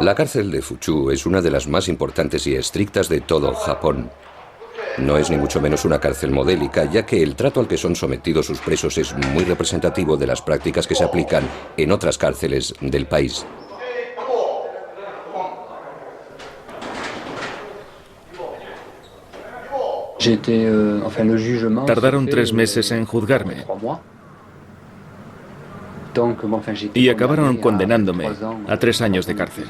La cárcel de Fuchu es una de las más importantes y estrictas de todo Japón. No es ni mucho menos una cárcel modélica, ya que el trato al que son sometidos sus presos es muy representativo de las prácticas que se aplican en otras cárceles del país. Tardaron 3 meses en juzgarme y acabaron condenándome a 3 años de cárcel.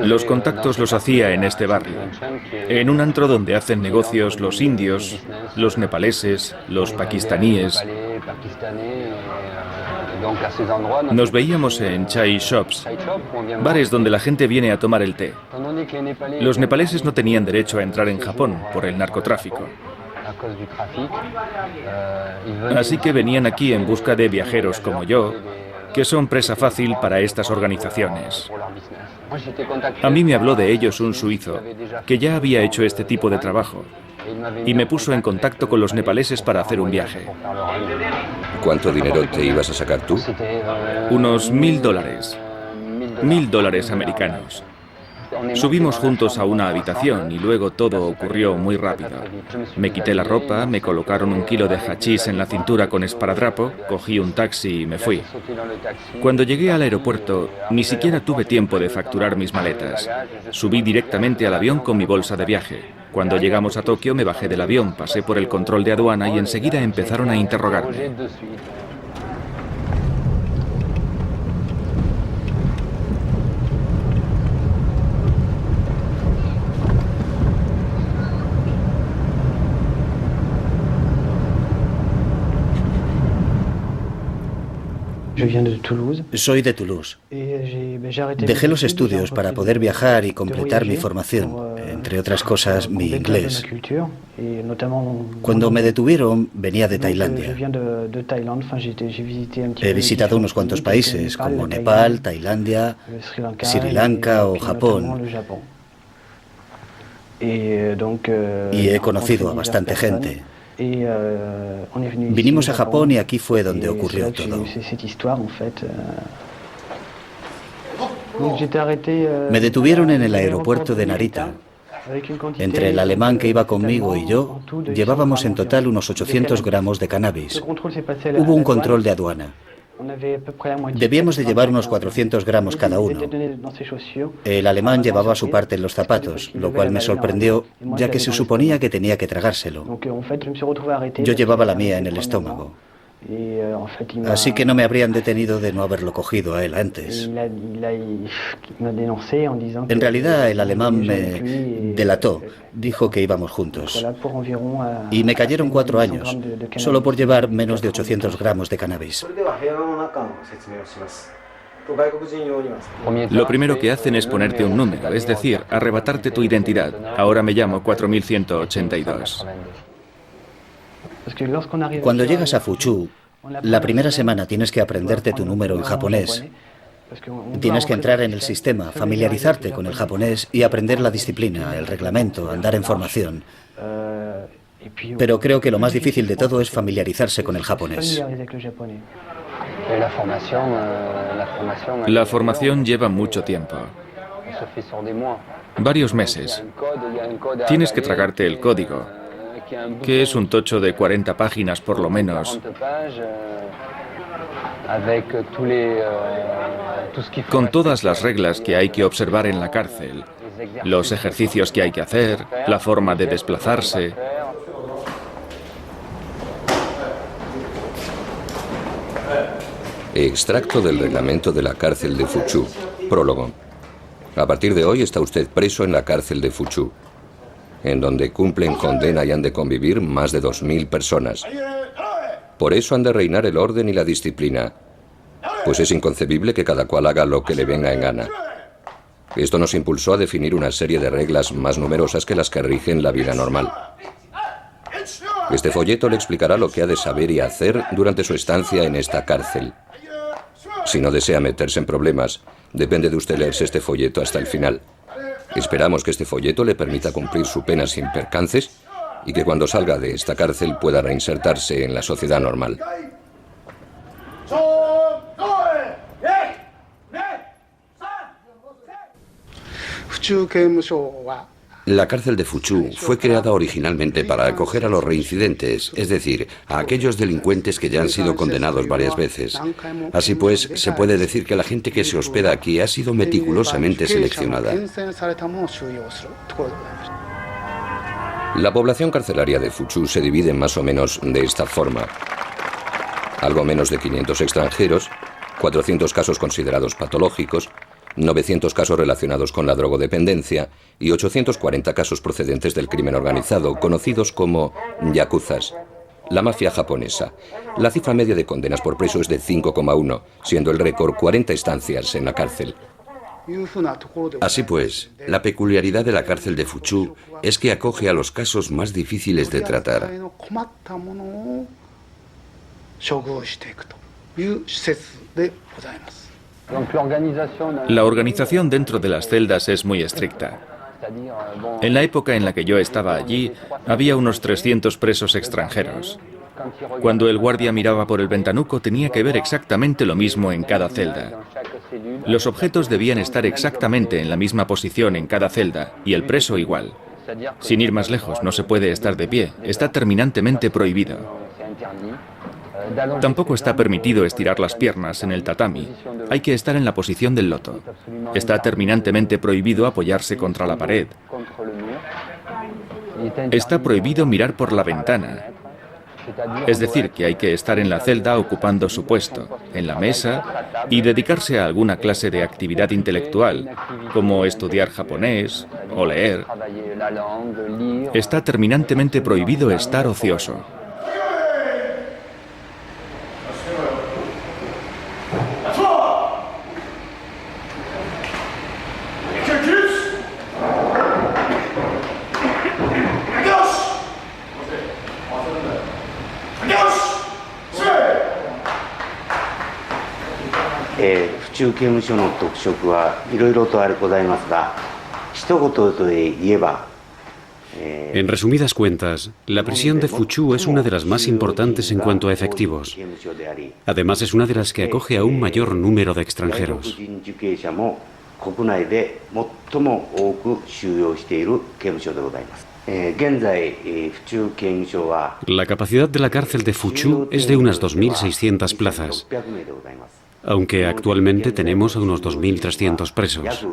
Los contactos los hacía en este barrio, en un antro donde hacen negocios los indios, los nepaleses, los pakistaníes. Nos veíamos en chai shops, bares donde la gente viene a tomar el té. Los nepaleses no tenían derecho a entrar en Japón por el narcotráfico. Así que venían aquí en busca de viajeros como yo, que son presa fácil para estas organizaciones. A mí me habló de ellos un suizo, que ya había hecho este tipo de trabajo, y me puso en contacto con los nepaleses para hacer un viaje. ¿Cuánto dinero te ibas a sacar tú? Unos $1000. $1000 americanos. Subimos juntos a una habitación y luego todo ocurrió muy rápido. Me quité la ropa, me colocaron 1 kilo de hachís en la cintura con esparadrapo, cogí un taxi y me fui. Cuando llegué al aeropuerto, ni siquiera tuve tiempo de facturar mis maletas. Subí directamente al avión con mi bolsa de viaje. Cuando llegamos a Tokio me bajé del avión, pasé por el control de aduana y enseguida empezaron a interrogarme. Soy de Toulouse. Dejé los estudios para poder viajar y completar mi formación, entre otras cosas mi inglés. Cuando me detuvieron venía de Tailandia. He visitado unos cuantos países como Nepal, Tailandia, Sri Lanka o Japón. Y he conocido a bastante gente. Vinimos a Japón y aquí fue donde ocurrió todo. Me detuvieron en el aeropuerto de Narita. Entre el alemán que iba conmigo y yo, llevábamos en total unos 800 gramos de cannabis. Hubo un control de aduana. Debíamos de llevar unos 400 gramos cada uno. El alemán llevaba su parte en los zapatos, lo cual me sorprendió, ya que se suponía que tenía que tragárselo. Yo llevaba la mía en el estómago. Así que no me habrían detenido de no haberlo cogido a él antes. En realidad, el alemán me delató, dijo que íbamos juntos. Y me cayeron 4 años, solo por llevar menos de 800 gramos de cannabis. Lo primero que hacen es ponerte un número, es decir, arrebatarte tu identidad. Ahora me llamo 4182. Cuando llegas a Fuchu, la primera semana tienes que aprenderte tu número en japonés. Tienes que entrar en el sistema, familiarizarte con el japonés y aprender la disciplina, el reglamento, andar en formación. Pero creo que lo más difícil de todo es familiarizarse con el japonés. La formación lleva mucho tiempo. Varios meses. Tienes que tragarte el código, que es un tocho de 40 páginas por lo menos, con todas las reglas que hay que observar en la cárcel, los ejercicios que hay que hacer, la forma de desplazarse. Extracto del reglamento de la cárcel de Fuchu. Prólogo. A partir de hoy está usted preso en la cárcel de Fuchu, en donde cumplen condena y han de convivir más de 2000 personas. Por eso han de reinar el orden y la disciplina, pues es inconcebible que cada cual haga lo que le venga en gana. Esto nos impulsó a definir una serie de reglas más numerosas que las que rigen la vida normal. Este folleto le explicará lo que ha de saber y hacer durante su estancia en esta cárcel. Si no desea meterse en problemas, depende de usted leerse este folleto hasta el final. Esperamos que este folleto le permita cumplir su pena sin percances y que cuando salga de esta cárcel pueda reinsertarse en la sociedad normal. La cárcel de Fuchu fue creada originalmente para acoger a los reincidentes, es decir, a aquellos delincuentes que ya han sido condenados varias veces. Así pues, se puede decir que la gente que se hospeda aquí ha sido meticulosamente seleccionada. La población carcelaria de Fuchu se divide más o menos de esta forma. Algo menos de 500 extranjeros, 400 casos considerados patológicos, 900 casos relacionados con la drogodependencia y 840 casos procedentes del crimen organizado, conocidos como yakuzas, la mafia japonesa. La cifra media de condenas por preso es de 5,1, siendo el récord 40 estancias en la cárcel. Así pues, la peculiaridad de la cárcel de Fuchu es que acoge a los casos más difíciles de tratar. La organización dentro de las celdas es muy estricta. En la época en la que yo estaba allí, había unos 300 presos extranjeros. Cuando el guardia miraba por el ventanuco, tenía que ver exactamente lo mismo en cada celda. Los objetos debían estar exactamente en la misma posición en cada celda, y el preso igual. Sin ir más lejos, no se puede estar de pie. Está terminantemente prohibido. Tampoco está permitido estirar las piernas en el tatami. Hay que estar en la posición del loto. Está terminantemente prohibido apoyarse contra la pared. Está prohibido mirar por la ventana. Es decir, que hay que estar en la celda ocupando su puesto, en la mesa, y dedicarse a alguna clase de actividad intelectual, como estudiar japonés o leer. Está terminantemente prohibido estar ocioso. En resumidas cuentas, la prisión de Fuchu es una de las más importantes en cuanto a efectivos. Además, es una de las que acoge a un mayor número de extranjeros. La capacidad de la cárcel de Fuchu es de unas 2.600 plazas, aunque actualmente tenemos a unos 2.300 presos.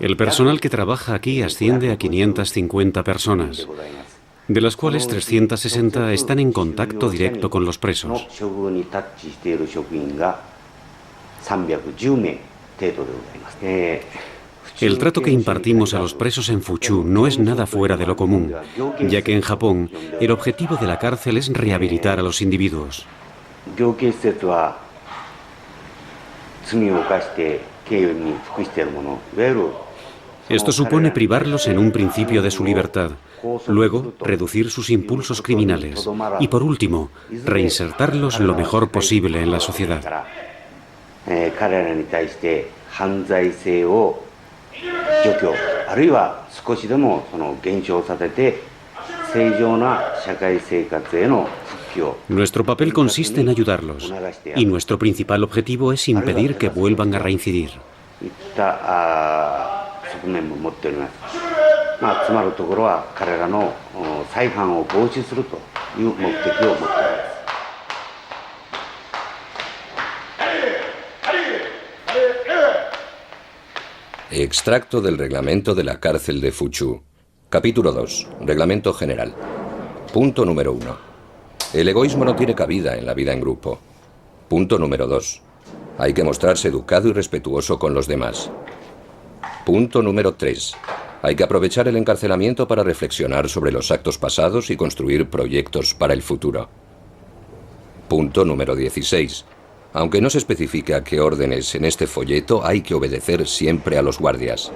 El personal que trabaja aquí asciende a 550 personas, de las cuales 360 están en contacto directo con los presos. El trato que impartimos a los presos en Fuchu no es nada fuera de lo común, ya que en Japón el objetivo de la cárcel es rehabilitar a los individuos. Esto supone privarlos en un principio de su libertad, luego reducir sus impulsos criminales y, por último, reinsertarlos lo mejor posible en la sociedad. Nuestro papel consiste en ayudarlos y nuestro principal objetivo es impedir que vuelvan a reincidir. Extracto del reglamento de la cárcel de Fuchu. Capítulo 2. Reglamento general. Punto número 1. El egoísmo no tiene cabida en la vida en grupo. Punto número 2. Hay que mostrarse educado y respetuoso con los demás. Punto número 3. Hay que aprovechar el encarcelamiento para reflexionar sobre los actos pasados y construir proyectos para el futuro. Punto número 16. Aunque no se especifique a qué órdenes en este folleto, hay que obedecer siempre a los guardias.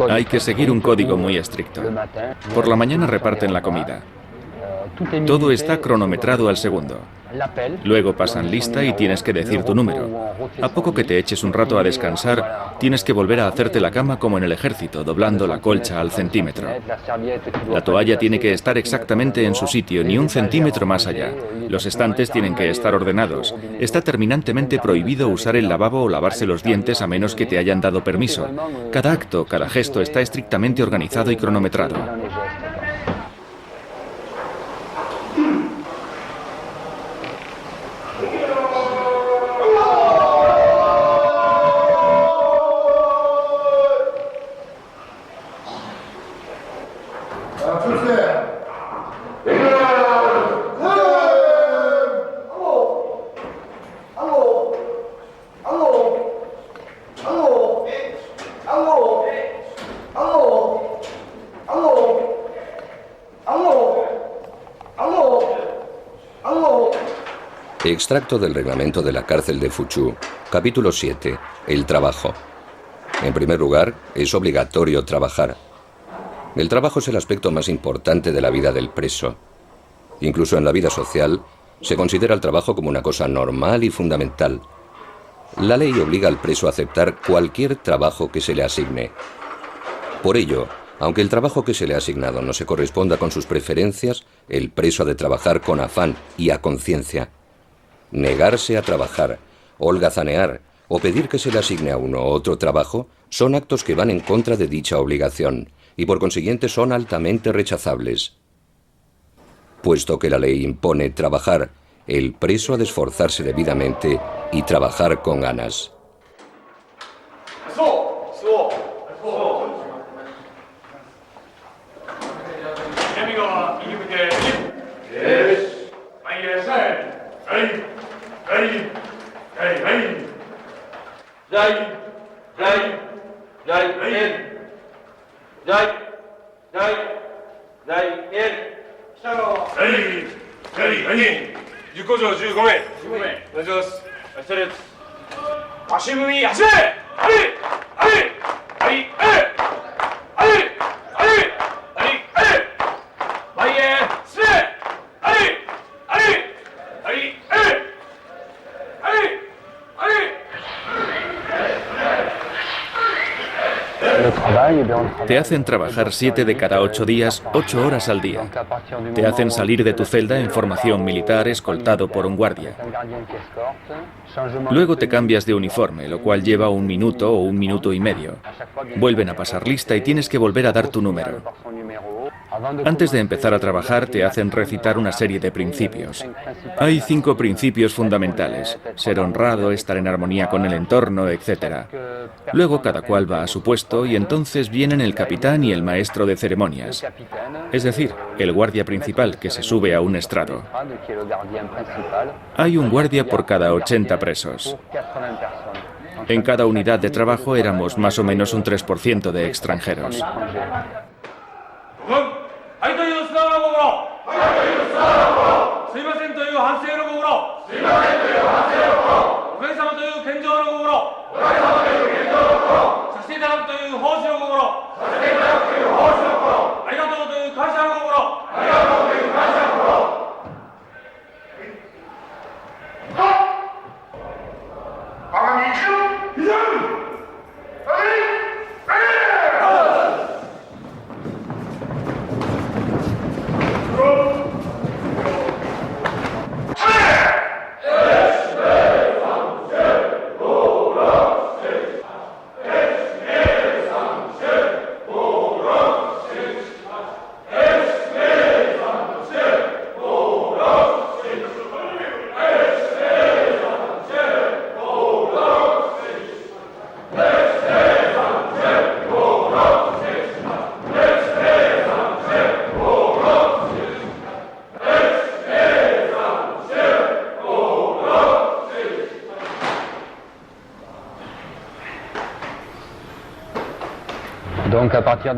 Hay que seguir un código muy estricto. Por la mañana reparten la comida. Todo está cronometrado al segundo. Luego pasan lista y tienes que decir tu número. A poco que te eches un rato a descansar, tienes que volver a hacerte la cama como en el ejército, doblando la colcha al centímetro. La toalla tiene que estar exactamente en su sitio, ni un centímetro más allá. Los estantes tienen que estar ordenados. Está terminantemente prohibido usar el lavabo o lavarse los dientes a menos que te hayan dado permiso. Cada acto, cada gesto está estrictamente organizado y cronometrado. Extracto del reglamento de la cárcel de Fuchu. Capítulo 7. El trabajo. En primer lugar, es obligatorio trabajar. El trabajo es el aspecto más importante de la vida del preso. Incluso en la vida social, se considera el trabajo como una cosa normal y fundamental. La ley obliga al preso a aceptar cualquier trabajo que se le asigne. Por ello, aunque el trabajo que se le ha asignado no se corresponda con sus preferencias, el preso ha de trabajar con afán y a conciencia. Negarse a trabajar, holgazanear o pedir que se le asigne a uno otro trabajo son actos que van en contra de dicha obligación y por consiguiente son altamente rechazables. Puesto que la ley impone trabajar, el preso ha de esforzarse debidamente y trabajar con ganas. Te hacen trabajar 7 de cada 8 días, 8 horas al día. Te hacen salir de tu celda en formación militar escoltado por un guardia. Luego te cambias de uniforme, lo cual lleva 1 minuto o 1 minuto y medio. Vuelven a pasar lista y tienes que volver a dar tu número. Antes de empezar a trabajar te hacen recitar una serie de principios. Hay 5 principios fundamentales: ser honrado, estar en armonía con el entorno, etc. Luego cada cual va a su puesto y entonces vienen el capitán y el maestro de ceremonias. Es decir, el guardia principal que se sube a un estrado. Hay un guardia por cada 80 presos. En cada unidad de trabajo éramos más o menos un 3% de extranjeros.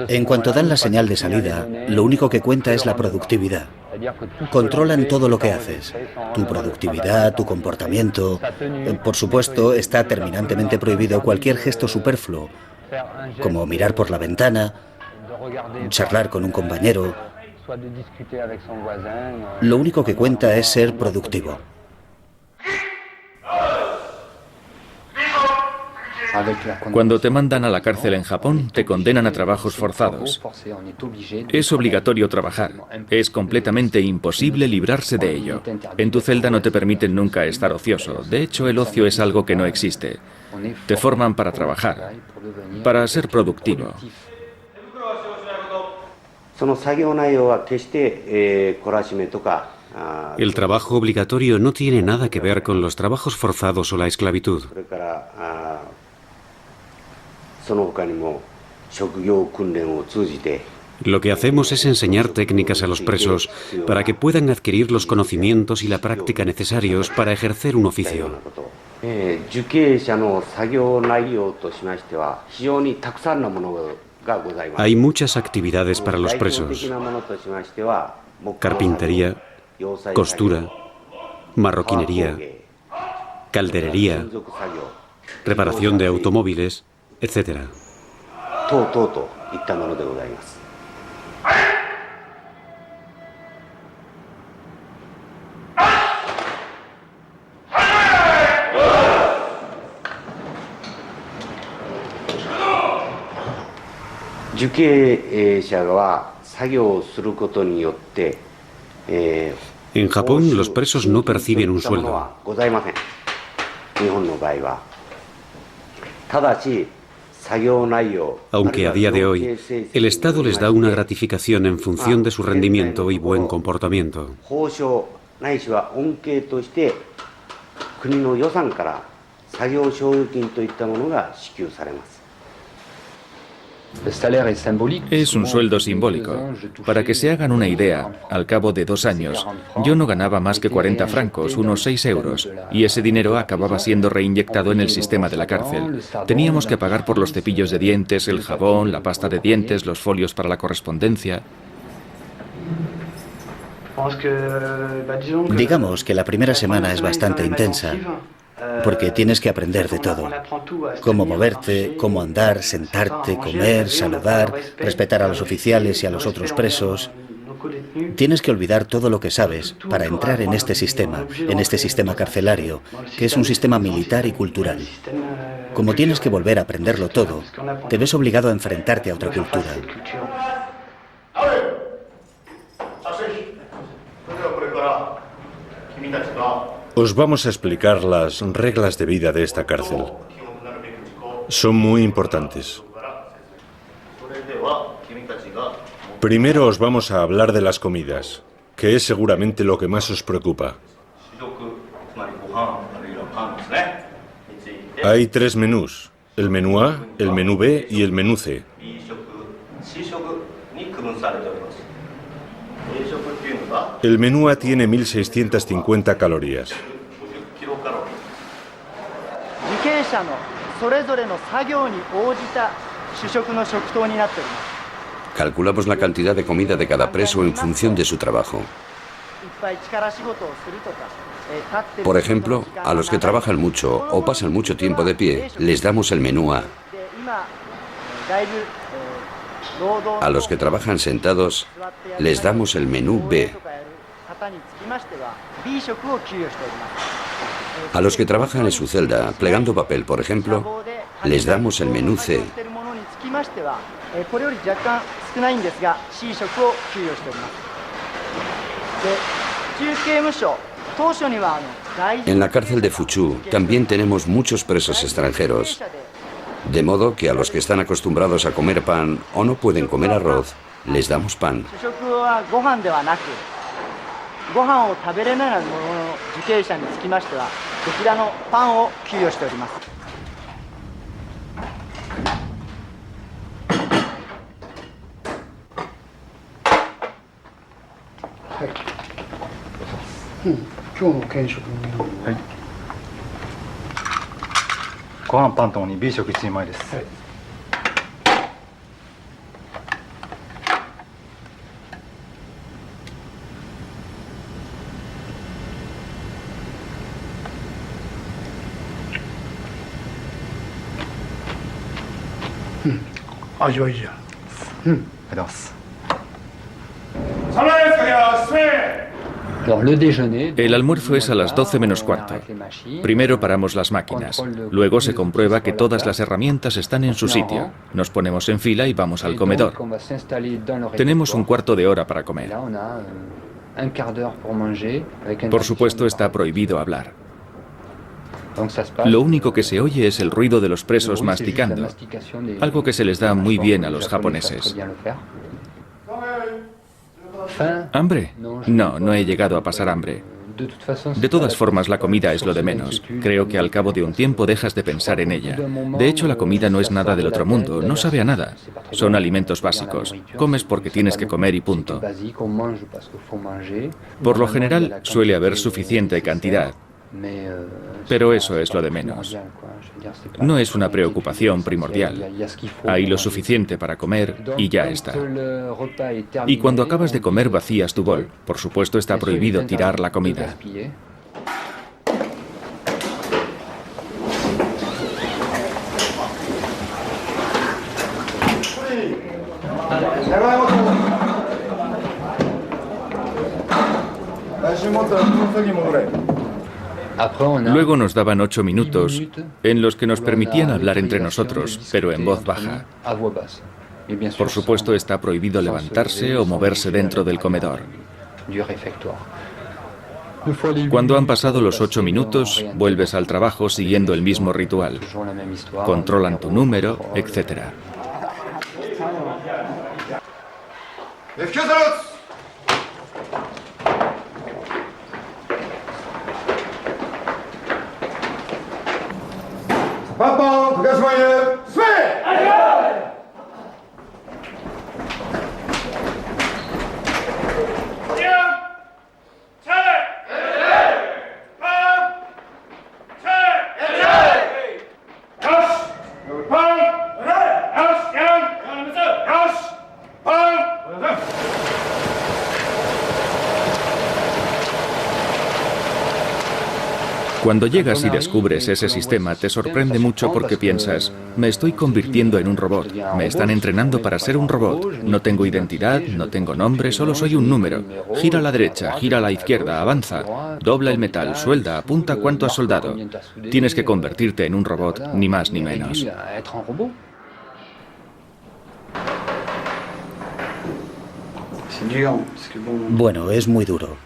En cuanto dan la señal de salida, lo único que cuenta es la productividad. Controlan todo lo que haces, tu productividad, tu comportamiento. Por supuesto, está terminantemente prohibido cualquier gesto superfluo, como mirar por la ventana, charlar con un compañero. Lo único que cuenta es ser productivo. Cuando te mandan a la cárcel en Japón, te condenan a trabajos forzados. Es obligatorio trabajar. Es completamente imposible librarse de ello. En tu celda no te permiten nunca estar ocioso. De hecho, el ocio es algo que no existe. Te forman para trabajar, para ser productivo. El trabajo obligatorio no tiene nada que ver con los trabajos forzados o la esclavitud. Lo que hacemos es enseñar técnicas a los presos para que puedan adquirir los conocimientos y la práctica necesarios para ejercer un oficio. Hay muchas actividades para los presos: carpintería, costura, marroquinería, calderería, reparación de automóviles, etc. En Japón, los presos no perciben un sueldo. Aunque a día de hoy, el Estado les da una gratificación en función de su rendimiento y buen comportamiento. Es un sueldo simbólico. Para que se hagan una idea, al cabo de 2 años, yo no ganaba más que 40 francos, unos 6 euros, y ese dinero acababa siendo reinyectado en el sistema de la cárcel. Teníamos que pagar por los cepillos de dientes, el jabón, la pasta de dientes, los folios para la correspondencia. Digamos que la primera semana es bastante intensa, porque tienes que aprender de todo. Cómo moverte, cómo andar, sentarte, comer, saludar, respetar a los oficiales y a los otros presos. Tienes que olvidar todo lo que sabes para entrar en este sistema carcelario, que es un sistema militar y cultural. Como tienes que volver a aprenderlo todo, te ves obligado a enfrentarte a otra cultura. Os vamos a explicar las reglas de vida de esta cárcel. Son muy importantes. Primero os vamos a hablar de las comidas, que es seguramente lo que más os preocupa. Hay 3 menús, el menú A, el menú B y el menú C. El menú A tiene 1650 calorías. Calculamos la cantidad de comida de cada preso en función de su trabajo. Por ejemplo, a los que trabajan mucho o pasan mucho tiempo de pie, les damos el menú A. A los que trabajan sentados, les damos el menú B. A los que trabajan en su celda, plegando papel, por ejemplo, les damos el menú C. En la cárcel de Fuchu también tenemos muchos presos extranjeros, de modo que a los que están acostumbrados a comer pan o no pueden comer arroz, les damos pan. El almuerzo es a las 12 menos cuarto. Primero paramos las máquinas. Luego se comprueba que todas las herramientas están en su sitio. Nos ponemos en fila y vamos al comedor. Tenemos un cuarto de hora para comer. Por supuesto, está prohibido hablar. Lo único que se oye es el ruido de los presos masticando, algo que se les da muy bien a los japoneses. ¿Hambre? No, no he llegado a pasar hambre. De todas formas, la comida es lo de menos. Creo que al cabo de un tiempo dejas de pensar en ella. De hecho, la comida no es nada del otro mundo, no sabe a nada. Son alimentos básicos. Comes porque tienes que comer y punto. Por lo general, suele haber suficiente cantidad. Pero eso es lo de menos. No es una preocupación primordial. Hay lo suficiente para comer y ya está. Y cuando acabas de comer vacías tu bol. Por supuesto, está prohibido tirar la comida. Luego nos daban 8 minutos en los que nos permitían hablar entre nosotros, pero en voz baja. Por supuesto, está prohibido levantarse o moverse dentro del comedor. Cuando han pasado los 8 minutos, vuelves al trabajo siguiendo el mismo ritual. Controlan tu número, etc. Cuando llegas y descubres ese sistema, te sorprende mucho porque piensas, me estoy convirtiendo en un robot, me están entrenando para ser un robot, no tengo identidad, no tengo nombre, solo soy un número. Gira a la derecha, gira a la izquierda, avanza, dobla el metal, suelda, apunta cuánto has soldado. Tienes que convertirte en un robot, ni más ni menos. Bueno, es muy duro,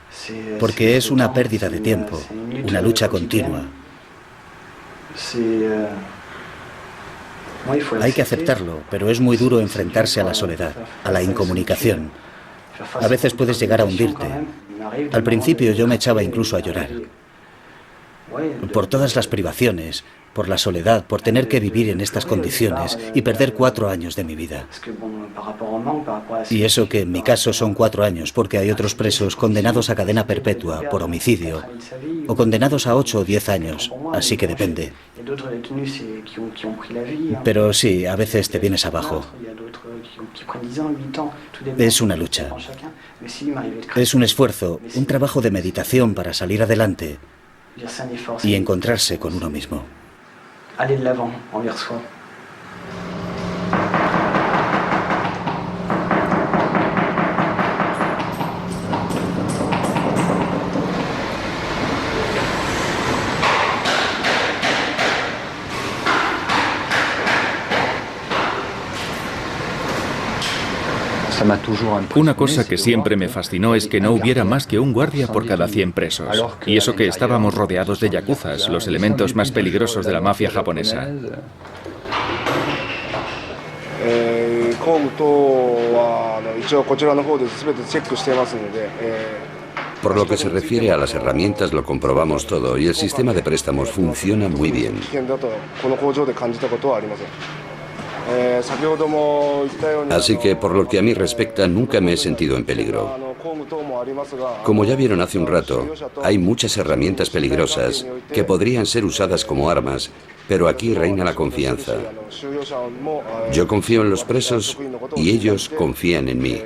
porque es una pérdida de tiempo, una lucha continua. Hay que aceptarlo, pero es muy duro enfrentarse a la soledad, a la incomunicación. A veces puedes llegar a hundirte. Al principio yo me echaba incluso a llorar. Por todas las privaciones, por la soledad, por tener que vivir en estas condiciones y perder 4 años de mi vida. Y eso que en mi caso son 4 años, porque hay otros presos condenados a cadena perpetua por homicidio o condenados a 8 o 10 años, así que depende. Pero sí, a veces te vienes abajo. Es una lucha. Es un esfuerzo, un trabajo de meditación para salir adelante y encontrarse con uno mismo. Aller de l'avant envers soi. Una cosa que siempre me fascinó es que no hubiera más que un guardia por cada 100 presos. Y eso que estábamos rodeados de yakuzas, los elementos más peligrosos de la mafia japonesa. Por lo que se refiere a las herramientas, lo comprobamos todo y el sistema de préstamos funciona muy bien. Así que, por lo que a mí respecta, nunca me he sentido en peligro. Como ya vieron hace un rato, hay muchas herramientas peligrosas que podrían ser usadas como armas, pero aquí reina la confianza. Yo confío en los presos y ellos confían en mí.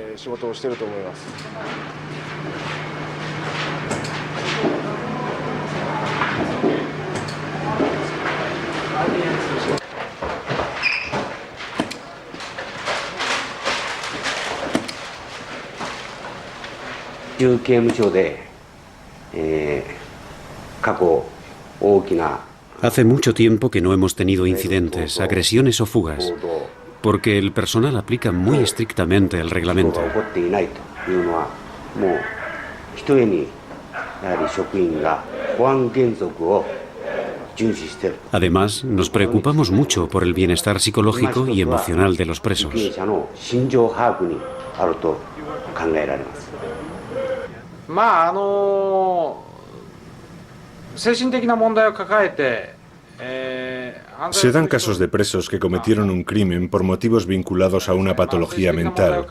Hace mucho tiempo que no hemos tenido incidentes, agresiones o fugas, porque el personal aplica muy estrictamente el reglamento. Además, nos preocupamos mucho por el bienestar psicológico y emocional de los presos. Se dan casos de presos que cometieron un crimen por motivos vinculados a una patología mental.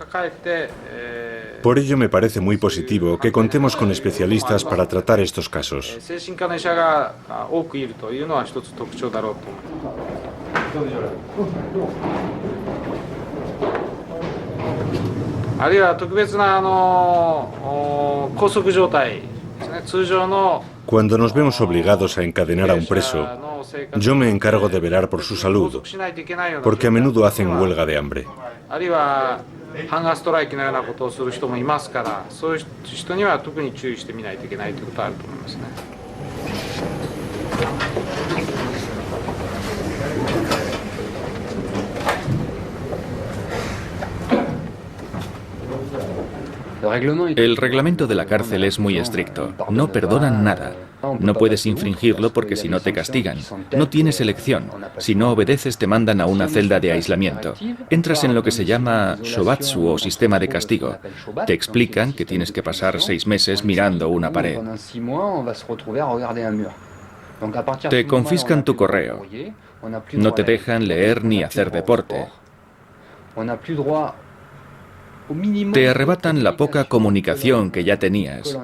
Por ello me parece muy positivo que contemos con especialistas para tratar estos casos. Cuando nos vemos obligados a encadenar a un preso, yo me encargo de velar por su salud, porque a menudo hacen huelga de hambre. El reglamento de la cárcel es muy estricto. No perdonan nada. No puedes infringirlo porque si no te castigan. No tienes elección. Si no obedeces te mandan a una celda de aislamiento. Entras en lo que se llama shobatsu o sistema de castigo. Te explican que tienes que pasar 6 meses mirando una pared. Te confiscan tu correo. No te dejan leer ni hacer deporte. Te arrebatan la poca comunicación que ya tenías,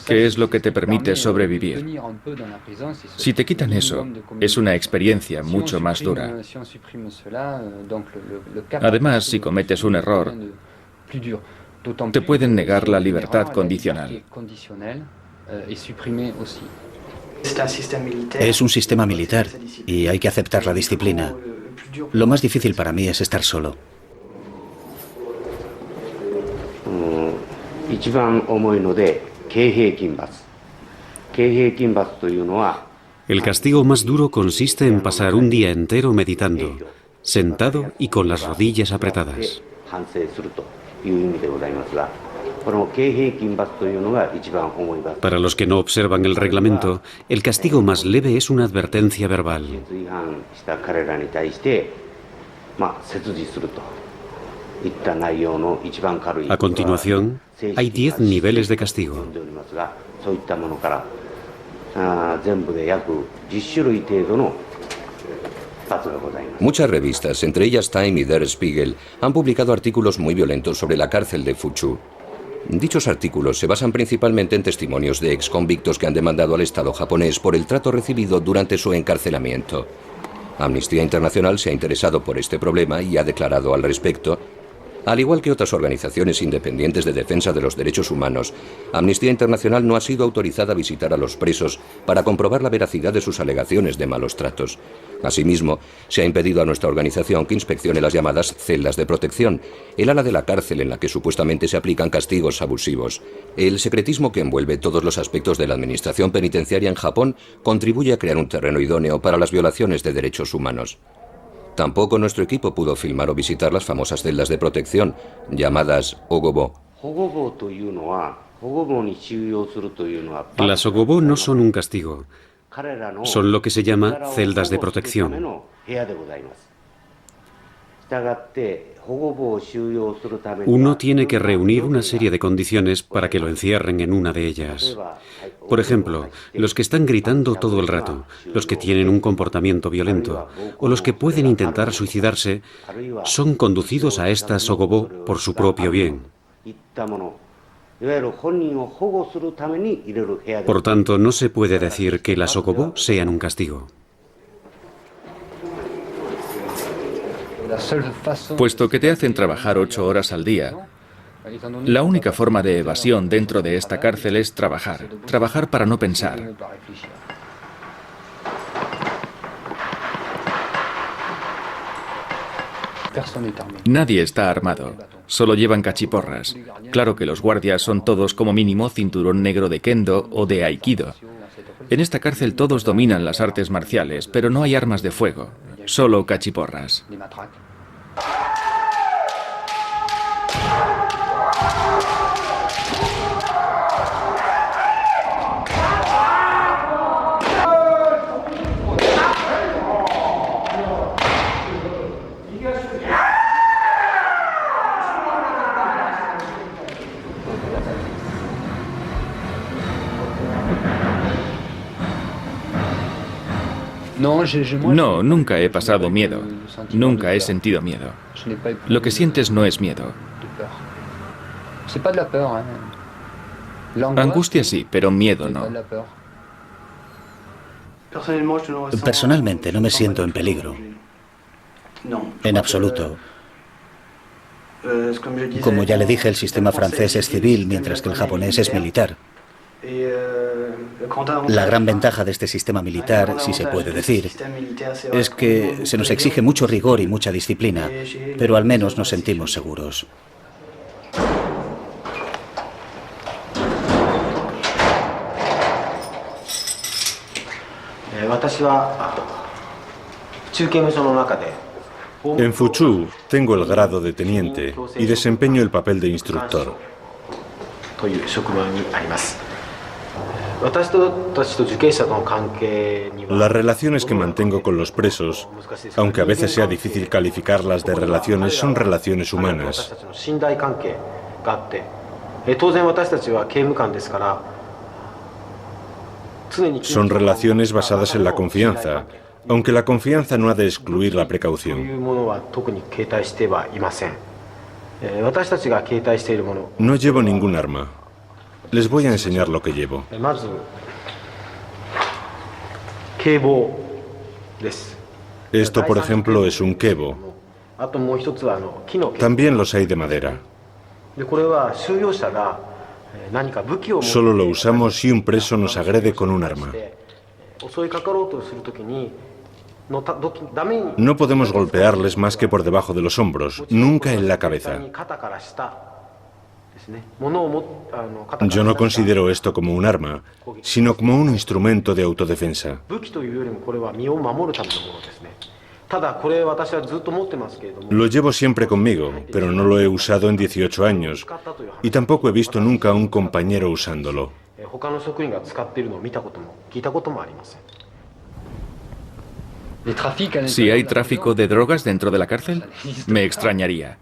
que es lo que te permite sobrevivir. Si te quitan eso, es una experiencia mucho más dura. Además, si cometes un error, te pueden negar la libertad condicional. Es un sistema militar y hay que aceptar la disciplina. Lo más difícil para mí es estar solo. El castigo más duro consiste en pasar un día entero meditando, sentado y con las rodillas apretadas. Para los que no observan el reglamento, el castigo más leve es una advertencia verbal. A continuación, hay 10 niveles de castigo. Muchas revistas, entre ellas Time y Der Spiegel, han publicado artículos muy violentos sobre la cárcel de Fuchu. Dichos artículos se basan principalmente en testimonios de exconvictos que han demandado al Estado japonés por el trato recibido durante su encarcelamiento. Amnistía Internacional se ha interesado por este problema y ha declarado al respecto: al igual que otras organizaciones independientes de defensa de los derechos humanos, Amnistía Internacional no ha sido autorizada a visitar a los presos para comprobar la veracidad de sus alegaciones de malos tratos. Asimismo, se ha impedido a nuestra organización que inspeccione las llamadas celdas de protección, el ala de la cárcel en la que supuestamente se aplican castigos abusivos. El secretismo que envuelve todos los aspectos de la administración penitenciaria en Japón contribuye a crear un terreno idóneo para las violaciones de derechos humanos. Tampoco nuestro equipo pudo filmar o visitar las famosas celdas de protección, llamadas ogobo. Las ogobo no son un castigo, son lo que se llama celdas de protección. Uno tiene que reunir una serie de condiciones para que lo encierren en una de ellas. Por ejemplo, los que están gritando todo el rato, los que tienen un comportamiento violento o los que pueden intentar suicidarse son conducidos a estas ogobo por su propio bien. Por tanto, no se puede decir que las ogobo sean un castigo. Puesto que te hacen trabajar 8 horas al día, la única forma de evasión dentro de esta cárcel es trabajar. Trabajar para no pensar. Nadie está armado. Solo llevan cachiporras. Claro que los guardias son todos como mínimo cinturón negro de kendo o de aikido. En esta cárcel todos dominan las artes marciales, pero no hay armas de fuego. Solo cachiporras. No, nunca he pasado miedo. Nunca he sentido miedo. Lo que sientes no es miedo. Angustia sí, pero miedo no. Personalmente no me siento en peligro. En absoluto. Como ya le dije, el sistema francés es civil, mientras que el japonés es militar. La gran ventaja de este sistema militar, si se puede decir, es que se nos exige mucho rigor y mucha disciplina, pero al menos nos sentimos seguros. En Fuchu tengo el grado de teniente y desempeño el papel de instructor. Las relaciones que mantengo con los presos, aunque a veces sea difícil calificarlas de relaciones, son relaciones humanas. Son relaciones basadas en la confianza, aunque la confianza no ha de excluir la precaución. No llevo ningún arma. Les voy a enseñar lo que llevo. Esto, por ejemplo, es un kebo. También los hay de madera. Solo lo usamos si un preso nos agrede con un arma. No podemos golpearles más que por debajo de los hombros, nunca en la cabeza. Yo no considero esto como un arma, sino como un instrumento de autodefensa. Lo llevo siempre conmigo, pero no lo he usado en 18 años, y tampoco he visto nunca a un compañero usándolo. Si hay tráfico de drogas dentro de la cárcel, me extrañaría.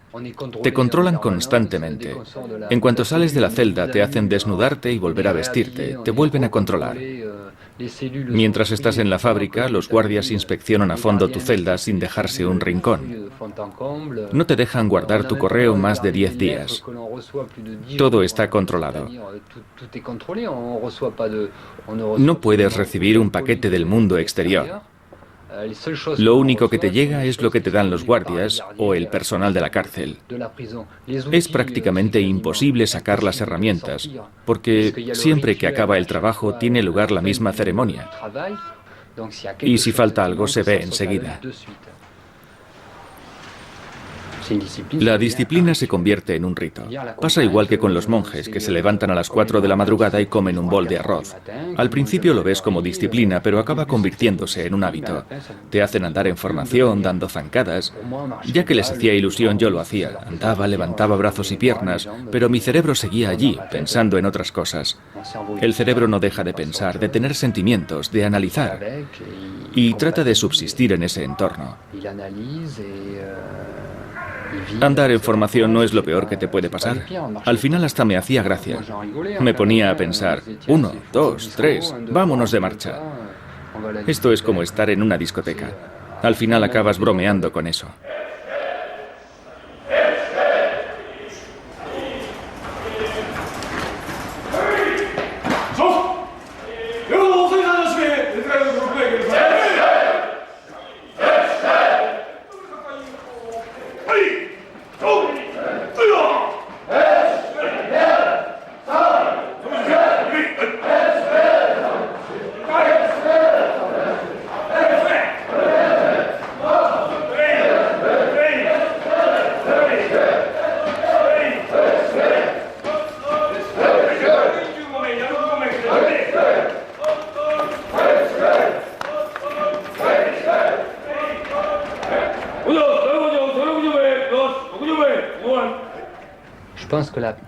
Te controlan constantemente. En cuanto sales de la celda, te hacen desnudarte y volver a vestirte. Te vuelven a controlar. Mientras estás en la fábrica, los guardias inspeccionan a fondo tu celda sin dejarse un rincón. No te dejan guardar tu correo más de 10 días. Todo está controlado. No puedes recibir un paquete del mundo exterior. Lo único que te llega es lo que te dan los guardias o el personal de la cárcel. Es prácticamente imposible sacar las herramientas, porque siempre que acaba el trabajo tiene lugar la misma ceremonia. Y si falta algo se ve enseguida. La disciplina se convierte en un rito. Pasa igual que con los monjes, que se levantan a las 4 de la madrugada y comen un bol de arroz. Al principio lo ves como disciplina, pero acaba convirtiéndose en un hábito. Te hacen andar en formación, dando zancadas. Ya que les hacía ilusión, yo lo hacía. Andaba, levantaba brazos y piernas, pero mi cerebro seguía allí, pensando en otras cosas. El cerebro no deja de pensar, de tener sentimientos, de analizar. Y trata de subsistir en ese entorno. Andar en formación no es lo peor que te puede pasar. Al final hasta me hacía gracia. Me ponía a pensar, 1, 2, 3, vámonos de marcha. Esto es como estar en una discoteca. Al final acabas bromeando con eso.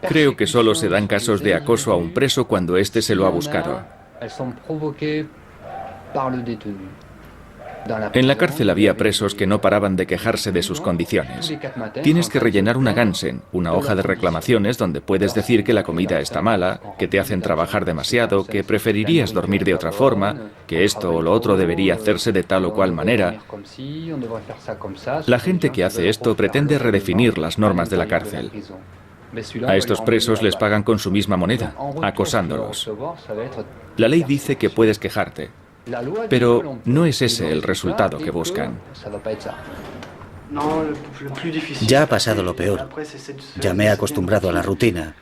Creo que solo se dan casos de acoso a un preso cuando éste se lo ha buscado. En la cárcel había presos que no paraban de quejarse de sus condiciones. Tienes que rellenar una Gansen, una hoja de reclamaciones donde puedes decir que la comida está mala, que te hacen trabajar demasiado, que preferirías dormir de otra forma, que esto o lo otro debería hacerse de tal o cual manera. La gente que hace esto pretende redefinir las normas de la cárcel. A estos presos les pagan con su misma moneda, acosándolos. La ley dice que puedes quejarte, pero no es ese el resultado que buscan. Ya ha pasado lo peor. Ya me he acostumbrado a la rutina.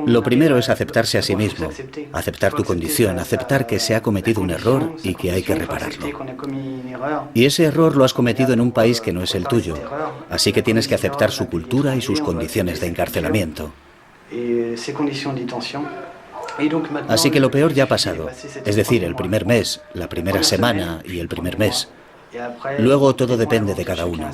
Lo primero es aceptarse a sí mismo, aceptar tu condición, aceptar que se ha cometido un error y que hay que repararlo. Y ese error lo has cometido en un país que no es el tuyo, así que tienes que aceptar su cultura y sus condiciones de encarcelamiento. Así que lo peor ya ha pasado, es decir, el primer mes, la primera semana y el primer mes. Luego todo depende de cada uno.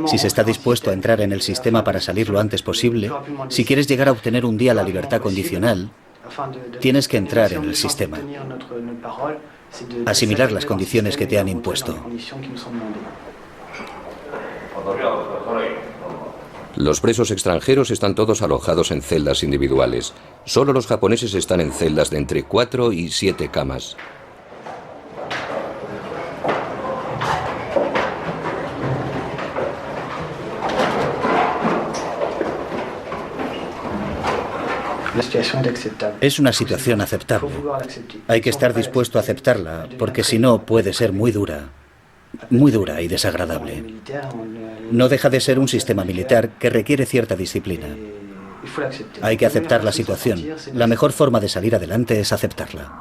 Si se está dispuesto a entrar en el sistema para salir lo antes posible, si quieres llegar a obtener un día la libertad condicional, tienes que entrar en el sistema. Asimilar las condiciones que te han impuesto. Los presos extranjeros están todos alojados en celdas individuales. Solo los japoneses están en celdas de entre 4 y 7 camas. Es una situación aceptable. Hay que estar dispuesto a aceptarla, porque si no puede ser muy dura y desagradable. No deja de ser un sistema militar que requiere cierta disciplina. Hay que aceptar la situación. La mejor forma de salir adelante es aceptarla.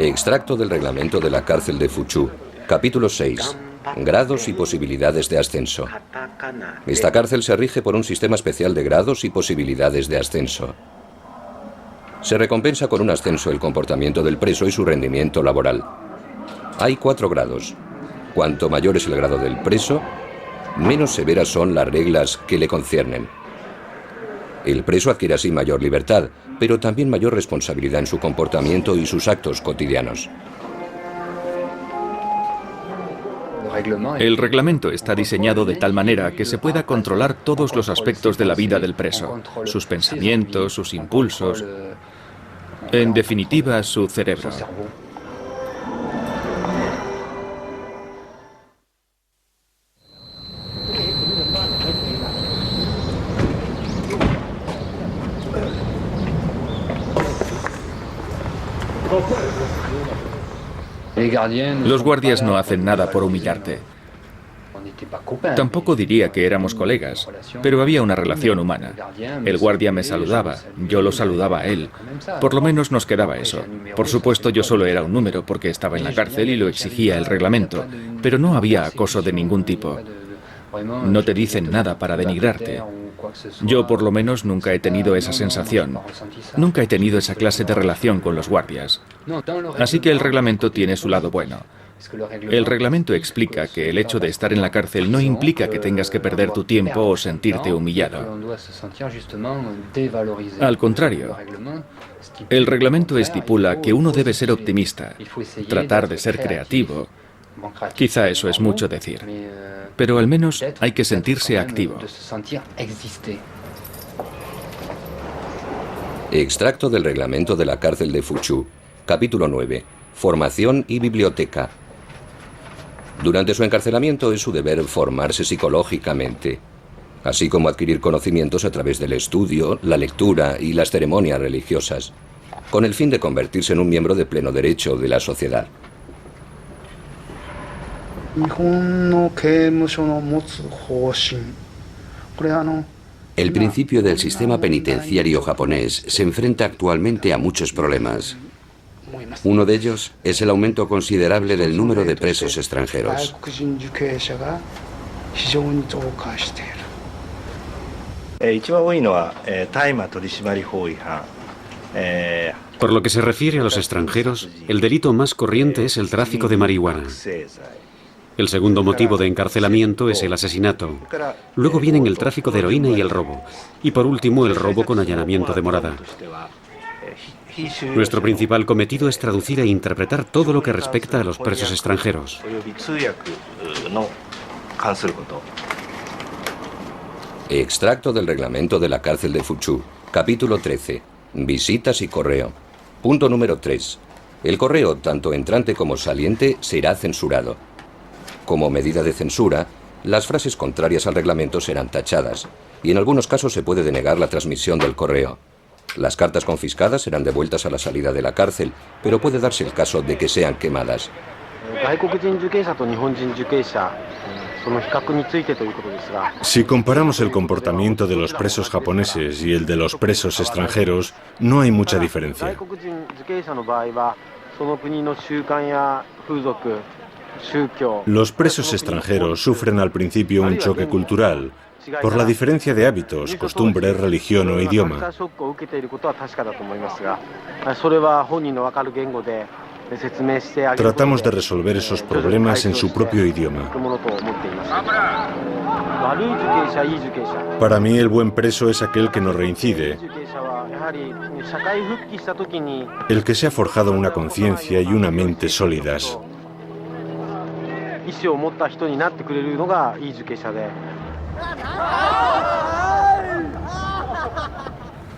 Extracto del reglamento de la cárcel de Fuchu, capítulo 6. Grados y posibilidades de ascenso. Esta cárcel se rige por un sistema especial de grados y posibilidades de ascenso. Se recompensa con un ascenso el comportamiento del preso y su rendimiento laboral. Hay 4 grados. Cuanto mayor es el grado del preso, menos severas son las reglas que le conciernen. El preso adquiere así mayor libertad, pero también mayor responsabilidad en su comportamiento y sus actos cotidianos. El reglamento está diseñado de tal manera que se pueda controlar todos los aspectos de la vida del preso, sus pensamientos, sus impulsos, en definitiva, su cerebro. Los guardias no hacen nada por humillarte. Tampoco diría que éramos colegas, pero había una relación humana. El guardia me saludaba, yo lo saludaba a él. Por lo menos nos quedaba eso. Por supuesto, yo solo era un número porque estaba en la cárcel y lo exigía el reglamento, pero no había acoso de ningún tipo. No te dicen nada para denigrarte. Yo por lo menos nunca he tenido esa sensación. Nunca he tenido esa clase de relación con los guardias. Así que el reglamento tiene su lado bueno. El reglamento explica que el hecho de estar en la cárcel no implica que tengas que perder tu tiempo o sentirte humillado. Al contrario, el reglamento estipula que uno debe ser optimista, tratar de ser creativo. Quizá eso es mucho decir, pero al menos hay que sentirse activo. Extracto del reglamento de la cárcel de Fuchu, capítulo 9. Formación y biblioteca. Durante su encarcelamiento es su deber formarse psicológicamente, así como adquirir conocimientos a través del estudio, la lectura y las ceremonias religiosas, con el fin de convertirse en un miembro de pleno derecho de la sociedad. El principio del sistema penitenciario japonés se enfrenta actualmente a muchos problemas. Uno de ellos es el aumento considerable del número de presos extranjeros. Por lo que se refiere a los extranjeros, el delito más corriente es el tráfico de marihuana. El segundo motivo de encarcelamiento es el asesinato. Luego vienen el tráfico de heroína y el robo. Y por último, el robo con allanamiento de morada. Nuestro principal cometido es traducir e interpretar todo lo que respecta a los presos extranjeros. Extracto del reglamento de la cárcel de Fuchu, capítulo 13. Visitas y correo. Punto número 3. El correo, tanto entrante como saliente, será censurado. Como medida de censura, las frases contrarias al reglamento serán tachadas, y en algunos casos se puede denegar la transmisión del correo. Las cartas confiscadas serán devueltas a la salida de la cárcel, pero puede darse el caso de que sean quemadas. Si comparamos el comportamiento de los presos japoneses y el de los presos extranjeros, no hay mucha diferencia. Los presos extranjeros sufren al principio un choque cultural, por la diferencia de hábitos, costumbres, religión o idioma. Tratamos de resolver esos problemas en su propio idioma. Para mí, el buen preso es aquel que no reincide, el que se ha forjado una conciencia y una mente sólidas.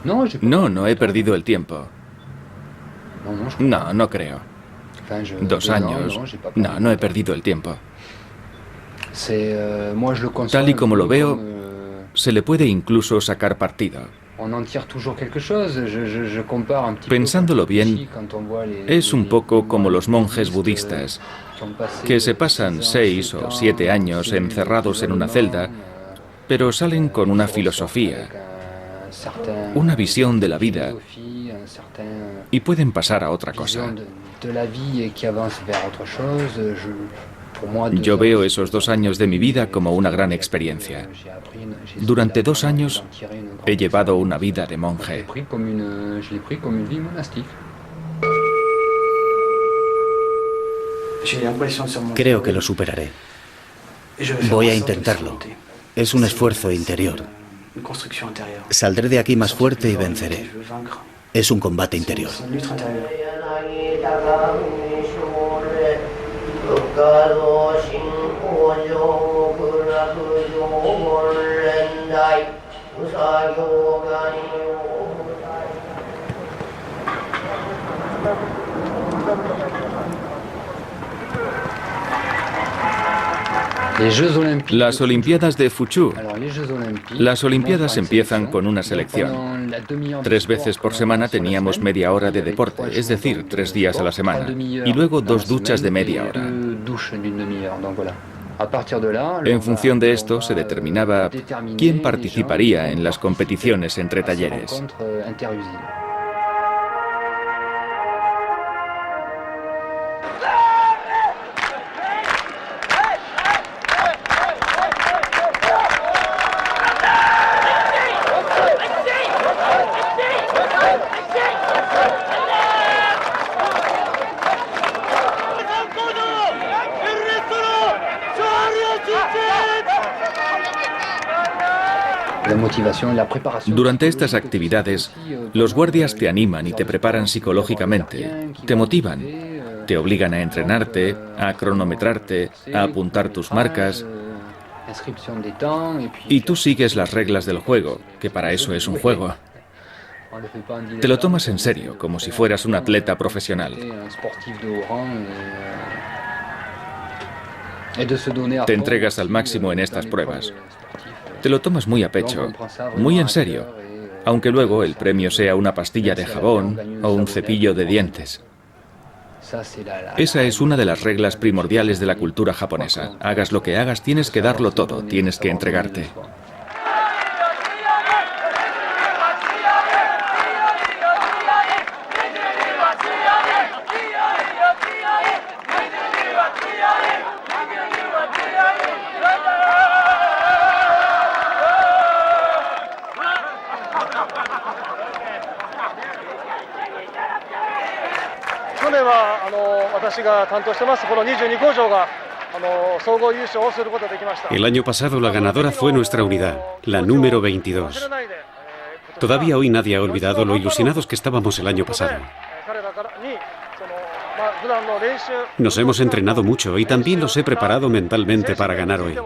No he perdido el tiempo. No creo. 2 años. No he perdido el tiempo. Tal y como lo veo, se le puede incluso sacar partido. Pensándolo bien, es un poco como los monjes budistas, que se pasan 6 o 7 años encerrados en una celda, pero salen con una filosofía, una visión de la vida y pueden pasar a otra cosa. Yo veo esos 2 años de mi vida como una gran experiencia. Durante 2 años he llevado una vida de monje. Creo que lo superaré. Voy a intentarlo. Es un esfuerzo interior. Saldré de aquí más fuerte y venceré. Es un combate interior. Las Olimpiadas de Fuchu. Las Olimpiadas empiezan con una selección. 3 veces por semana teníamos media hora de deporte, es decir, 3 días a la semana, y luego 2 duchas de media hora. En función de esto se determinaba quién participaría en las competiciones entre talleres. Durante estas actividades, los guardias te animan y te preparan psicológicamente, te motivan, te obligan a entrenarte, a cronometrarte, a apuntar tus marcas, y tú sigues las reglas del juego, que para eso es un juego. Te lo tomas en serio, como si fueras un atleta profesional. Te entregas al máximo en estas pruebas. Te lo tomas muy a pecho, muy en serio, aunque luego el premio sea una pastilla de jabón o un cepillo de dientes. Esa es una de las reglas primordiales de la cultura japonesa. Hagas lo que hagas, tienes que darlo todo, tienes que entregarte. El año pasado la ganadora fue nuestra unidad, la número 22. Todavía hoy nadie ha olvidado lo ilusionados que estábamos el año pasado. Nos hemos entrenado mucho y también los he preparado mentalmente para ganar hoy.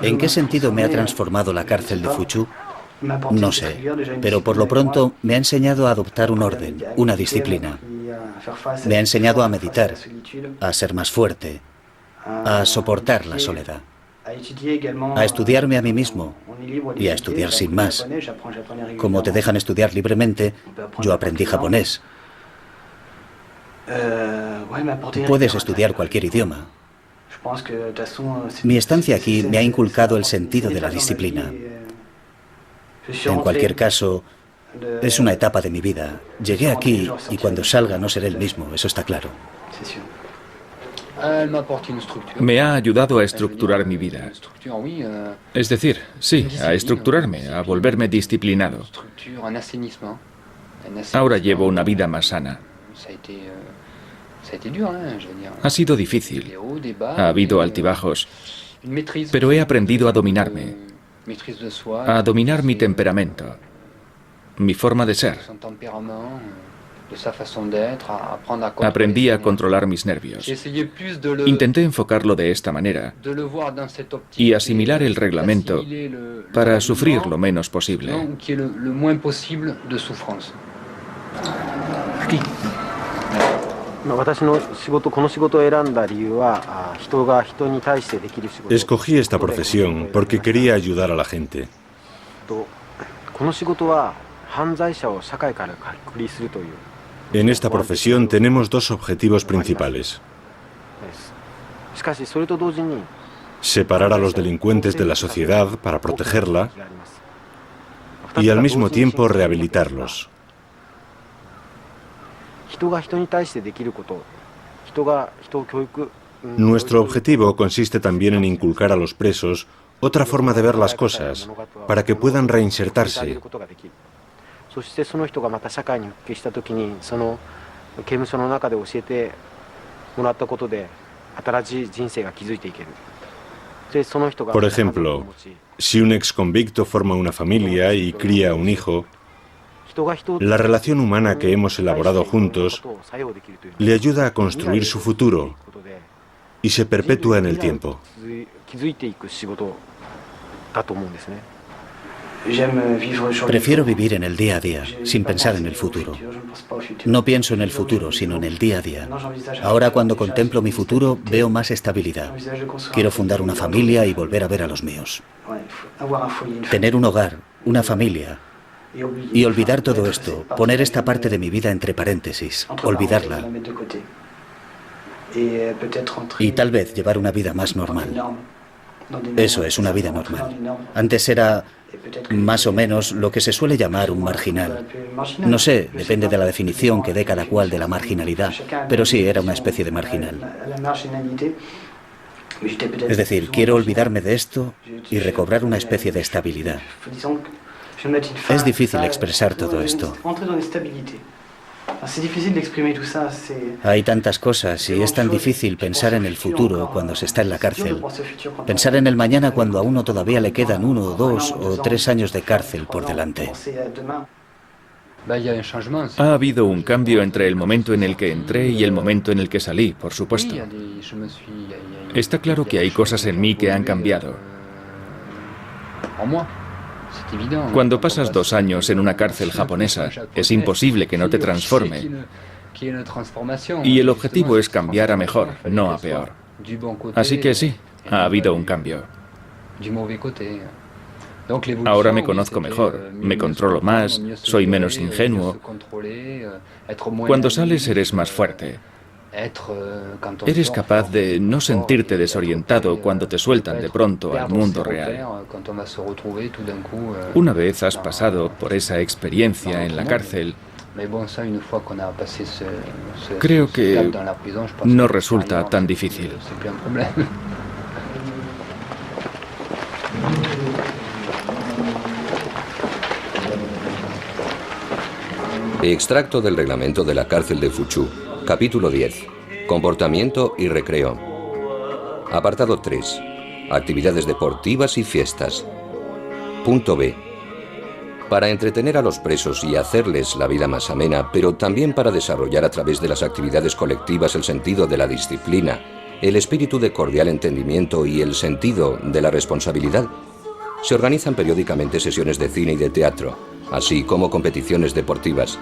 ¿En qué sentido me ha transformado la cárcel de Fuchu? No sé, pero por lo pronto me ha enseñado a adoptar un orden, una disciplina. Me ha enseñado a meditar, a ser más fuerte, a soportar la soledad. a estudiarme a mí mismo y a estudiar sin más. Como te dejan estudiar libremente, yo aprendí japonés. Puedes estudiar cualquier idioma. Mi estancia aquí me ha inculcado el sentido de la disciplina. En cualquier caso, es una etapa de mi vida. Llegué aquí y cuando salga no seré el mismo, eso está claro. Me ha ayudado a estructurar mi vida. Es decir, sí, a estructurarme, a volverme disciplinado. Ahora llevo una vida más sana. Ha sido difícil. Ha habido altibajos. Pero he aprendido a dominarme, a dominar mi temperamento, mi forma de ser. Aprendí a controlar mis nervios. Intenté enfocarlo de esta manera y asimilar el reglamento para sufrir lo menos posible. Escogí esta profesión porque quería ayudar a la gente. En esta profesión tenemos dos objetivos principales: separar a los delincuentes de la sociedad para protegerla y al mismo tiempo rehabilitarlos. Nuestro objetivo consiste también en inculcar a los presos otra forma de ver las cosas para que puedan reinsertarse. Por ejemplo, si un exconvicto forma una familia y cría un hijo, la relación humana que hemos elaborado juntos le ayuda a construir su futuro y se perpetúa en el tiempo. Prefiero vivir en el día a día, sin pensar en el futuro. No pienso en el futuro, sino en el día a día. Ahora, cuando contemplo mi futuro, veo más estabilidad. Quiero fundar una familia y volver a ver a los míos. Tener un hogar, una familia. Y olvidar todo esto, poner esta parte de mi vida entre paréntesis, olvidarla. Y tal vez llevar una vida más normal. Eso es una vida normal. Antes era más o menos lo que se suele llamar un marginal. No sé, depende de la definición que dé cada cual de la marginalidad, pero sí, era una especie de marginal. Es decir, quiero olvidarme de esto y recobrar una especie de estabilidad. Es difícil expresar todo esto. Hay tantas cosas y es tan difícil pensar en el futuro cuando se está en la cárcel. Pensar en el mañana cuando a uno todavía le quedan 1 o 2 o 3 años de cárcel por delante. Ha habido un cambio entre el momento en el que entré y el momento en el que salí, por supuesto. Está claro que hay cosas en mí que han cambiado. Cuando pasas 2 años en una cárcel japonesa, es imposible que no te transforme. Y el objetivo es cambiar a mejor, no a peor. Así que sí, ha habido un cambio. Ahora me conozco mejor, me controlo más, soy menos ingenuo. Cuando sales eres más fuerte. Eres capaz de no sentirte desorientado cuando te sueltan de pronto al mundo real. Una vez has pasado por esa experiencia en la cárcel, creo que no resulta tan difícil. Extracto del reglamento de la cárcel de Fuchu. Capítulo 10. Comportamiento y recreo. Apartado 3. Actividades deportivas y fiestas. Punto B. Para entretener a los presos y hacerles la vida más amena, pero también para desarrollar a través de las actividades colectivas el sentido de la disciplina, el espíritu de cordial entendimiento y el sentido de la responsabilidad, se organizan periódicamente sesiones de cine y de teatro, así como competiciones deportivas.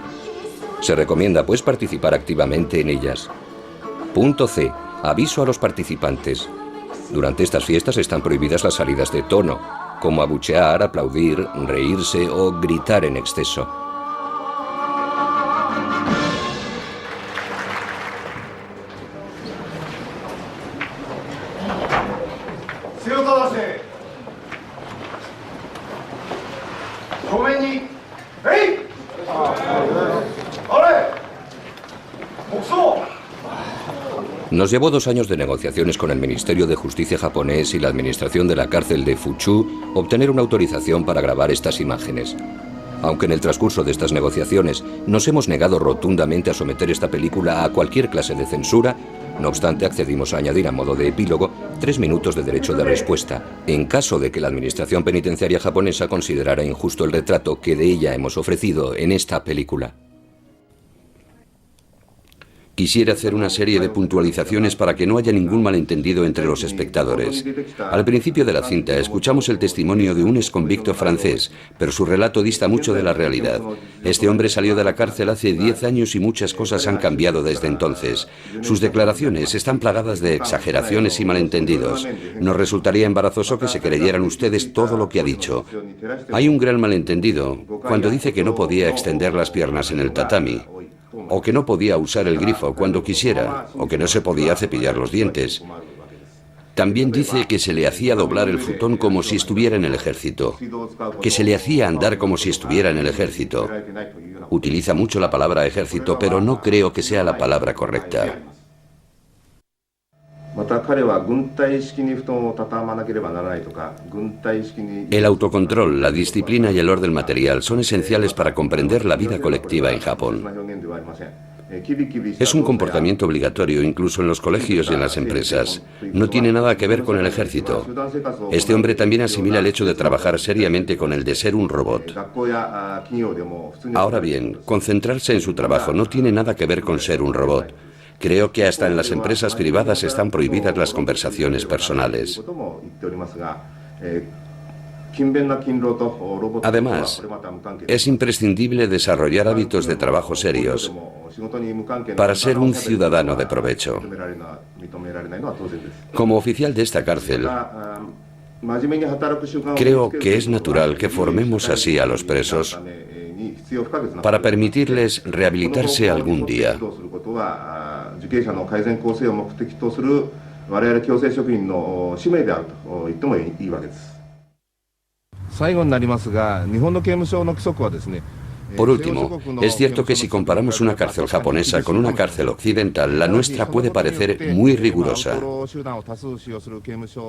Se recomienda, pues, participar activamente en ellas. Punto C. Aviso a los participantes. Durante estas fiestas están prohibidas las salidas de tono, como abuchear, aplaudir, reírse o gritar en exceso. Nos llevó 2 años de negociaciones con el Ministerio de Justicia japonés y la administración de la cárcel de Fuchu obtener una autorización para grabar estas imágenes. Aunque en el transcurso de estas negociaciones nos hemos negado rotundamente a someter esta película a cualquier clase de censura, no obstante accedimos a añadir a modo de epílogo 3 minutos de derecho de respuesta, en caso de que la administración penitenciaria japonesa considerara injusto el retrato que de ella hemos ofrecido en esta película. Quisiera hacer una serie de puntualizaciones para que no haya ningún malentendido entre los espectadores. Al principio de la cinta escuchamos el testimonio de un exconvicto francés, pero su relato dista mucho de la realidad. Este hombre salió de la cárcel hace 10 años y muchas cosas han cambiado desde entonces. Sus declaraciones están plagadas de exageraciones y malentendidos. Nos resultaría embarazoso que se creyeran ustedes todo lo que ha dicho. Hay un gran malentendido cuando dice que no podía extender las piernas en el tatami, o que no podía usar el grifo cuando quisiera, o que no se podía cepillar los dientes. También dice que se le hacía doblar el futón como si estuviera en el ejército, que se le hacía andar como si estuviera en el ejército. Utiliza mucho la palabra ejército, pero no creo que sea la palabra correcta. El autocontrol, la disciplina y el orden material son esenciales para comprender la vida colectiva en Japón. Es un comportamiento obligatorio incluso en los colegios y en las empresas. No tiene nada que ver con el ejército. Este hombre también asimila el hecho de trabajar seriamente con el de ser un robot. Ahora bien, concentrarse en su trabajo no tiene nada que ver con ser un robot. Creo que hasta en las empresas privadas están prohibidas las conversaciones personales. Además, es imprescindible desarrollar hábitos de trabajo serios para ser un ciudadano de provecho. Como oficial de esta cárcel, creo que es natural que formemos así a los presos para permitirles rehabilitarse algún día. Por último, es cierto que si comparamos una cárcel japonesa con una cárcel occidental, la nuestra puede parecer muy rigurosa.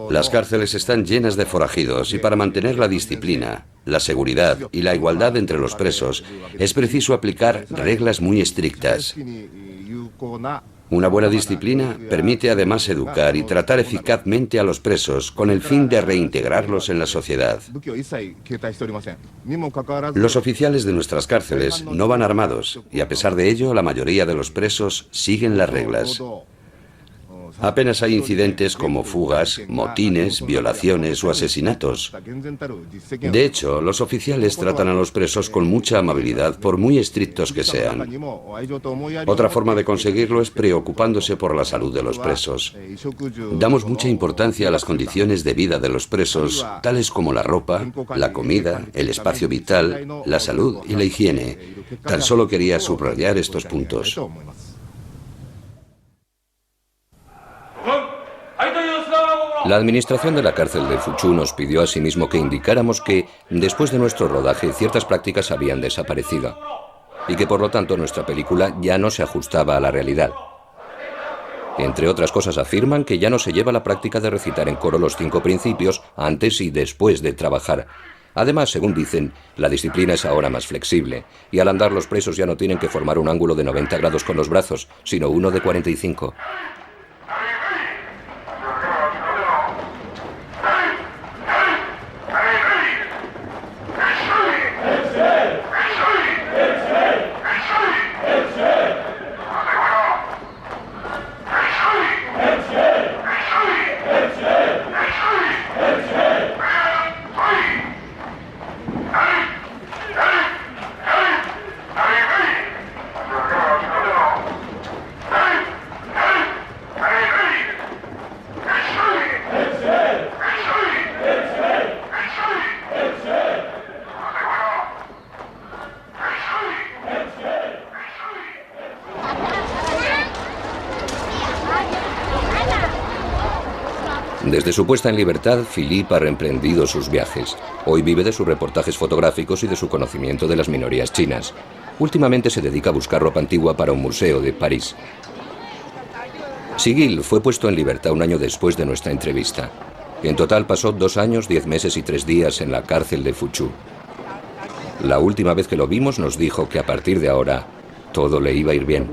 Las cárceles están llenas de forajidos y para mantener la disciplina, la seguridad y la igualdad entre los presos, es preciso aplicar reglas muy estrictas. Una buena disciplina permite además educar y tratar eficazmente a los presos con el fin de reintegrarlos en la sociedad. Los oficiales de nuestras cárceles no van armados y a pesar de ello la mayoría de los presos siguen las reglas. Apenas hay incidentes como fugas, motines, violaciones o asesinatos. De hecho, los oficiales tratan a los presos con mucha amabilidad por muy estrictos que sean. Otra forma de conseguirlo es preocupándose por la salud de los presos. Damos mucha importancia a las condiciones de vida de los presos, tales como la ropa, la comida, el espacio vital, la salud y la higiene. Tan solo quería subrayar estos puntos. La administración de la cárcel de Fuchu nos pidió asimismo que indicáramos que, después de nuestro rodaje, ciertas prácticas habían desaparecido y que por lo tanto nuestra película ya no se ajustaba a la realidad. Entre otras cosas afirman que ya no se lleva la práctica de recitar en coro los 5 principios antes y después de trabajar. Además, según dicen, la disciplina es ahora más flexible y al andar los presos ya no tienen que formar un ángulo de 90 grados con los brazos, sino uno de 45. Desde su puesta en libertad, Philippe ha reemprendido sus viajes. Hoy vive de sus reportajes fotográficos y de su conocimiento de las minorías chinas. Últimamente se dedica a buscar ropa antigua para un museo de París. Sigil fue puesto en libertad un año después de nuestra entrevista. En total pasó 2 años, 10 meses y 3 días en la cárcel de Fuchu. La última vez que lo vimos nos dijo que a partir de ahora todo le iba a ir bien.